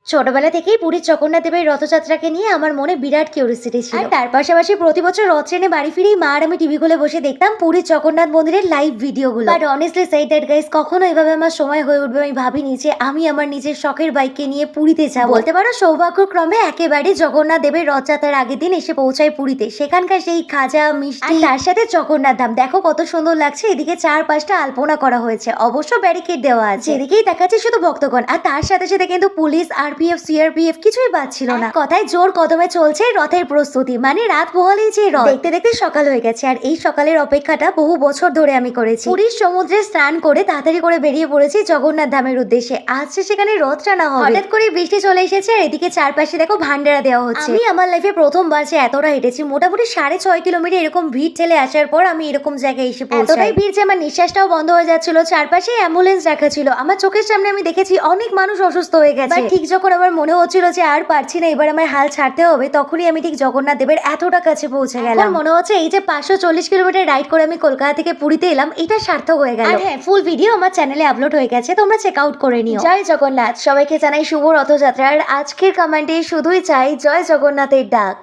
ছোটবেলা থেকেই পুরীর জগন্নাথ দেবের রথযাত্রাকে নিয়ে আমার মনে বিরাট কিউরিওসিটি ছিল। আর তার পাশাপাশি প্রতি বছর রথ ট্রেনে বাড়ি ফিরেই মা আর আমি টিভি খুলে বসে দেখতাম পুরীর জগন্নাথ মন্দিরের লাইভ ভিডিওগুলো। বাট অনেস্টলি সেই দ্যাট গাইস, কখনো এভাবে আমার সময় হয়ে উঠবে আমি ভাবিনি যে আমি আমার নিজের শখের বাইককে নিয়ে পুরীতে যাব। বলতে পারো সৌভাগ্যক্রমে একেবারে জগন্নাথ দেবের রথযাত্রার আগের দিন এসে পৌঁছায় পুরীতে। সেখানকার সেই খাজা মিষ্টি তার সাথে জগন্নাথ ধাম দেখো কত সুন্দর লাগছে। এদিকে 4-5টা আলপনা করা হয়েছে, অবশ্য ব্যারিকেড দেওয়া আছে, এদিকেই দেখাচ্ছে শুধু ভক্তগণ। আর তার সাথে সাথে কিন্তু পুলিশ, আরপিএফ, সিআরপিএফ কিছুই বাদ ছিল না। কথায় জোর কদমে চলছে রথের প্রস্তুতি, মানে রাত পোহালেই যে রথ। দেখতে দেখতে সকাল হয়ে গেছে, আর এই সকালের অপেক্ষাটা বহু বছর ধরে আমি করেছি। পুরীর সমুদ্রে স্নান করে তাড়াতাড়ি করে বেরিয়ে পড়েছি জগন্নাথ ধামের উদ্দেশ্যে। আজকে সেখানে রথ টানা হবে। হঠাৎ করে বৃষ্টি চলে এসেছে, আর এদিকে চারপাশে দেখো ভান্ডারা দেওয়া হচ্ছে। আমি আমার লাইফে প্রথমবার যে এতটা হেঁটেছি, মোটামুটি 6.5 কিলোমিটার এরকম ভিড় ঠেলে আসার পর আমি এরকম জায়গায় এসে পৌঁছাই। এতটাই ভিড় যে আমার নিঃশ্বাসটাও বন্ধ হয়ে যাচ্ছিল। চারপাশে অ্যাম্বুলেন্স রাখা ছিল, আমার চোখের সামনে আমি দেখেছি অনেক মানুষ অসুস্থ হয়ে গেছে। ঠিক যখন আমার মনে হচ্ছিল যে আর পারছি না, এবার আমার হাল ছাড়তে হবে, তখনই আমি ঠিক জগন্নাথ দেবের এতটা কাছে পৌঁছে গেলাম। মনে হচ্ছে এই যে 540 কিলোমিটার রাইড করে আমি কলকাতা থেকে পুরীতে এলাম, এটা সার্থক হয়ে গেল। আর হ্যাঁ, ফুল ভিডিও আমার চ্যানেলে আপলোড হয়ে গেছে, তোমরা চেক আউট করে নিও। জয় জগন্নাথ, সবাইকে জানাই শুভ রথযাত্রার। আজকের কমেন্টে শুধুই চাই জয় জগন্নাথের ডাক।